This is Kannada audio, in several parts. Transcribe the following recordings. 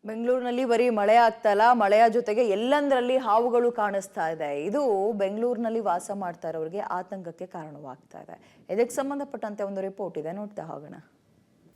ಬೆಂಗಳೂರಿನಲ್ಲಿ ಬರೀ ಮಳೆ ಆಗ್ತಾ ಇಲ್ಲ, ಮಳೆಯ ಜೊತೆಗೆ ಎಲ್ಲಂದರಲ್ಲಿ ಹಾವುಗಳು ಕಾಣಿಸ್ತಾ ಇದೆ. ಇದು ಬೆಂಗಳೂರಿನಲ್ಲಿ ವಾಸ ಮಾಡ್ತಾ ಇರೋರಿಗೆ ಆತಂಕಕ್ಕೆ ಕಾರಣವಾಗ್ತಾ ಇದೆ. ಇದಕ್ಕೆ ಸಂಬಂಧಪಟ್ಟಂತೆ ಒಂದು ರಿಪೋರ್ಟ್ ಇದೆ, ನೋಡ್ತಾ ಹೋಗೋಣ.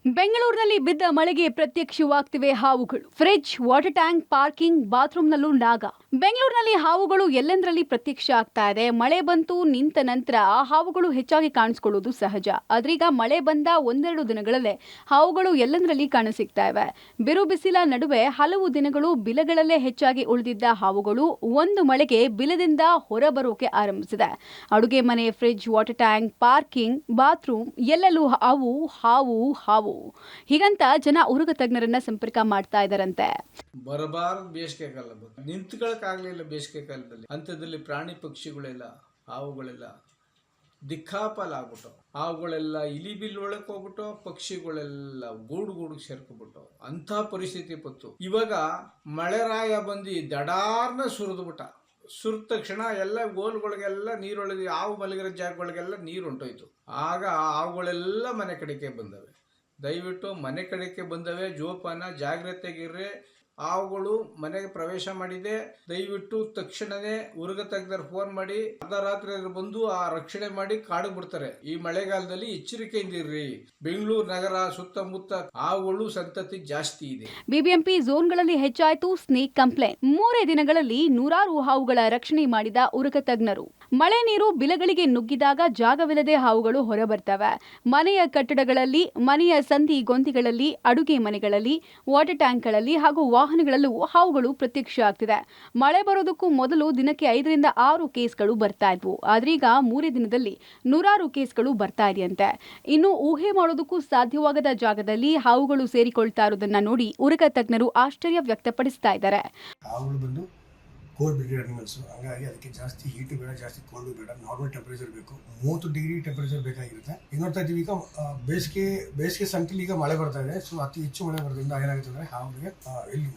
ಬೆಂಗಳೂರಿನಲ್ಲಿ ಬಿದ್ದ ಮಳೆಗೆ ಪ್ರತ್ಯಕ್ಷವಾಗ್ತಿವೆ ಹಾವುಗಳು. ಫ್ರಿಡ್ಜ್, ವಾಟರ್ ಟ್ಯಾಂಕ್, ಪಾರ್ಕಿಂಗ್, ಬಾತ್ರೂಮ್ನಲ್ಲೂ ನಾಗ. ಬೆಂಗಳೂರಿನಲ್ಲಿ ಹಾವುಗಳು ಎಲ್ಲೆಂದರಲ್ಲಿ ಪ್ರತ್ಯಕ್ಷ ಆಗ್ತಾ ಇದೆ. ಮಳೆ ಬಂತು ನಿಂತ ನಂತರ ಹಾವುಗಳು ಹೆಚ್ಚಾಗಿ ಕಾಣಿಸ್ಕೊಳ್ಳೋದು ಸಹಜ. ಆದ್ರೀಗ ಮಳೆ ಬಂದ ಒಂದೆರಡು ದಿನಗಳಲ್ಲೇ ಹಾವುಗಳು ಎಲ್ಲೆಂದರಲ್ಲಿ ಕಾಣಸಿಗ್ತಾ ಇವೆ. ಬಿರು ಬಿಸಿಲ ನಡುವೆ ಹಲವು ದಿನಗಳು ಬಿಲಗಳಲ್ಲೇ ಹೆಚ್ಚಾಗಿ ಉಳಿದಿದ್ದ ಹಾವುಗಳು ಒಂದು ಮಳೆಗೆ ಬಿಲದಿಂದ ಹೊರಬರೋಕೆ ಆರಂಭಿಸಿದೆ. ಅಡುಗೆ ಮನೆ, fridge, water tank, parking, bathroom ಎಲ್ಲೆಲ್ಲೂ ಹಾವು ಹಾವು ಹಾವು. ಹೀಗಂತ ಜನ ಉರುಗ ತಜ್ಞರನ್ನ ಸಂಪರ್ಕ ಮಾಡ್ತಾ ಇದ್ದಾರಂತೆ. ಬರಬಾರದು ಬೇಸಿಗೆ ಕಾಲ ನಿಂತ್ಕೊಳ್ಳೋಕ್ಕಾಗಲಿಲ್ಲ. ಬೇಸಿಗೆ ಕಾಲದಲ್ಲಿ ಅಂಥದ್ರಲ್ಲಿ ಪ್ರಾಣಿ ಪಕ್ಷಿಗಳೆಲ್ಲ ಹಾವುಗಳೆಲ್ಲ ದಿಕ್ಕಾಪಾಲ ಆಗ್ಬಿಟ್ಟು, ಹಾವುಗಳೆಲ್ಲ ಇಲಿ ಬಿಲ್ ಒಳಕ್ಕೆ ಹೋಗ್ಬಿಟ್ಟು, ಪಕ್ಷಿಗಳೆಲ್ಲ ಗೂಡಿಗೆ ಸೇರ್ಕೊಬಿಟ್ಟು ಅಂಥ ಪರಿಸ್ಥಿತಿ ಬಂತು. ಇವಾಗ ಮಳೆರಾಯ ಬಂದು ದಡಾರ್ನ ಸುರಿದ್ಬಿಟ್ಟ. ಸುರಿದ ತಕ್ಷಣ ಎಲ್ಲ ಗೋಲ್ಗಳಿಗೆಲ್ಲ ನೀರೊಳಗೆ ಹಾವು ಮಲಗಿರೋ ಜಾಗಗಳಿಗೆಲ್ಲ ನೀರು ಹೊಂಟೋಯ್ತು. ಆಗ ಹಾವುಗಳೆಲ್ಲ ಮನೆ ಕಡೆಗೆ ಬಂದವೆ. ದಯವಿಟ್ಟು ಮನೆ ಕಡೆಗೆ ಬಂದವೆ, ಜೋಪಾನ ಜಾಗ್ರತೆಗಿರ್ರಿ. ಹಾವುಗಳು ಮನೆಗೆ ಪ್ರವೇಶ ಮಾಡಿದೆ, ದಯವಿಟ್ಟು ತಕ್ಷಣವೇ ಉರುಗ ತಜ್ಞರು ಫೋನ್ ಮಾಡಿ ಅರ್ಧ ರಾತ್ರಿ ಬಂದು ಆ ರಕ್ಷಣೆ ಮಾಡಿ ಕಾಡಿಗೆ ಬಿಡ್ತಾರೆ. ಈ ಮಳೆಗಾಲದಲ್ಲಿ ಎಚ್ಚರಿಕೆಯಿಂದ ಇರ್ರಿ. ಬೆಂಗಳೂರು ನಗರ ಸುತ್ತಮುತ್ತ ಹಾವುಗಳು ಸಂತತಿ ಜಾಸ್ತಿ ಇದೆ. ಬಿಬಿಎಂಪಿ ಝೋನ್ಗಳಲ್ಲಿ ಹೆಚ್ಚಾಯಿತು ಸ್ನೇಕ್ ಕಂಪ್ಲೇಂಟ್. 3 ದಿನಗಳಲ್ಲಿ ನೂರಾರು ಹಾವುಗಳ ರಕ್ಷಣೆ ಮಾಡಿದ ಉರುಗ ತಜ್ಞರು. ಮಳೆ ನೀರು ಬಿಲಗಳಿಗೆ ನುಗ್ಗಿದಾಗ ಜಾಗವಿಲ್ಲದೆ ಹಾವುಗಳು ಹೊರಬರ್ತವೆ. ಮನೆಯ ಕಟ್ಟಡಗಳಲ್ಲಿ, ಮನೆಯ ಸಂಧಿ ಗೊಂದಿಗಳಲ್ಲಿ, ಅಡುಗೆ ಮನೆಗಳಲ್ಲಿ, ವಾಟರ್ ಟ್ಯಾಂಕ್ಗಳಲ್ಲಿ ಹಾಗೂ ವಾಹನಗಳಲ್ಲೂ ಹಾವುಗಳು ಪ್ರತ್ಯಕ್ಷ ಆಗ್ತಿದೆ. ಮಳೆ ಬರೋದಕ್ಕೂ ಮೊದಲು ದಿನಕ್ಕೆ 5 ರಿಂದ 6 ಕೇಸ್ಗಳು ಬರ್ತಾ ಇದ್ವು. ಆದ್ರೀಗ 3 ದಿನದಲ್ಲಿ ನೂರಾರು ಕೇಸ್ಗಳು ಬರ್ತಾ ಇದೆಯಂತೆ. ಇನ್ನು ಊಹೆ ಮಾಡೋದಕ್ಕೂ ಸಾಧ್ಯವಾಗದ ಜಾಗದಲ್ಲಿ ಹಾವುಗಳು ಸೇರಿಕೊಳ್ತಾ ಇರೋದನ್ನ ನೋಡಿ ಉರುಗ ತಜ್ಞರು ಆಶ್ಚರ್ಯ ವ್ಯಕ್ತಪಡಿಸ್ತಾ ಇದ್ದಾರೆ. ಕೋಲ್ಡ್ ಬ್ರೀಡೆಡ್ ಅನಿಮಲ್ಸು, ಹಂಗಾಗಿ ಅದಕ್ಕೆ ಜಾಸ್ತಿ ಹೀಟು ಬೇಡ, ಜಾಸ್ತಿ ಕೋಲ್ಡು ಬೇಡ, ನಾರ್ಮಲ್ ಟೆಂಪರೇಚರ್ ಬೇಕು. 30 ಡಿಗ್ರಿ ಟೆಂಪರೇಚರ್ ಬೇಕಾಗಿರುತ್ತೆ. ಈಗ ನೋಡ್ತಾ ಇದ್ದೀವಿ, ಈಗ ಬೇಸಿಗೆ ಸಂಖ್ಯೆಲಿ ಈಗ ಮಳೆ ಬರ್ತಾ ಇದೆ. ಸೊ ಅತಿ ಹೆಚ್ಚು ಮಳೆ ಬರೋದ್ರಿಂದ ಏನಾಗುತ್ತೆ ಅಂದರೆ ಹಾವಿಗೆ ಎಲ್ಲಿ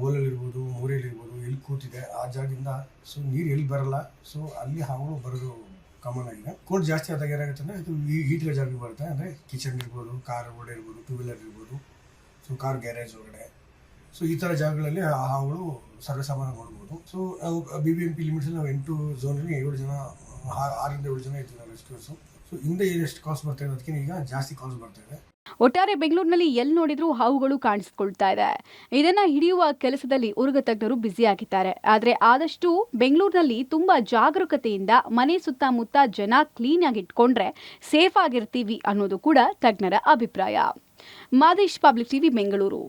ಓಲಲ್ಲಿರ್ಬೋದು, ಮೂರೆಯಲ್ಲಿರ್ಬೋದು, ಎಲ್ಲಿ ಕೂತಿದೆ ಆ ಜಾಗದಿಂದ ಸೊ ನೀರು ಎಲ್ಲಿ ಬರಲ್ಲ, ಸೊ ಅಲ್ಲಿ ಹಾವುಗಳು ಬರೋದು ಕಾಮನ್ ಆಗಿದೆ. ಕೋಲ್ಡ್ ಜಾಸ್ತಿ ಆದಾಗ ಏನಾಗುತ್ತೆ ಅಂದರೆ ಇದು ಹೀಟಿರೋ ಜಾಗಕ್ಕೆ ಬರುತ್ತೆ. ಅಂದರೆ ಕಿಚನ್ ಇರ್ಬೋದು, ಕಾರ್ ಒಳಗಡೆ ಇರ್ಬೋದು, 2 ವೀಲರ್ ಇರ್ಬೋದು, ಸೊ ಕಾರ್ ಗ್ಯಾರೇಜ್ ಒಳಗಡೆ, ಸೊ ಈ ಥರ ಜಾಗಗಳಲ್ಲಿ ಆ ಹಾವುಗಳು ಸರ್ವೇಸಾಮಾನ್ಯ ನೋಡ್ಬೋದು. ಸೊ ನಾವು BBMP ಲಿಮಿಟ್ಸ್ ನಾವು 8 ಝೋನಲ್ಲಿ 7 ಜನ, 6 ರಿಂದ 7 ಜನ ಇದ್ದೀವಿ ನಾವು ರೆಸ್ಕ್ಯೂರ್ಸು. ಸೊ ಹಿಂದೆ ಎಷ್ಟು ಕಾಸ್ಟ್ ಬರ್ತಾ ಇದೆ ಅದಕ್ಕೆ ಈಗ ಜಾಸ್ತಿ ಕಾಸ್ಟ್ ಬರ್ತಾ ಇದೆ. ಒಟ್ಟಾರೆ ಬೆಂಗಳೂರಿನಲ್ಲಿ ಎಲ್ಲಿ ನೋಡಿದ್ರೂ ಹಾವುಗಳು ಕಾಣಿಸಿಕೊಳ್ತಾ ಇದೆ. ಇದನ್ನ ಹಿಡಿಯುವ ಕೆಲಸದಲ್ಲಿ ಉರುಗ ತಜ್ಞರು ಬ್ಯುಸಿಯಾಗಿದ್ದಾರೆ. ಆದರೆ ಆದಷ್ಟು ಬೆಂಗಳೂರಿನಲ್ಲಿ ತುಂಬಾ ಜಾಗರೂಕತೆಯಿಂದ ಮನೆ ಸುತ್ತಮುತ್ತ ಜನ ಕ್ಲೀನ್ ಆಗಿ ಇಟ್ಕೊಂಡ್ರೆ ಸೇಫ್ ಆಗಿರ್ತೀವಿ ಅನ್ನೋದು ಕೂಡ ತಜ್ಞರ ಅಭಿಪ್ರಾಯ. Madesh, public TV, Bengaluru.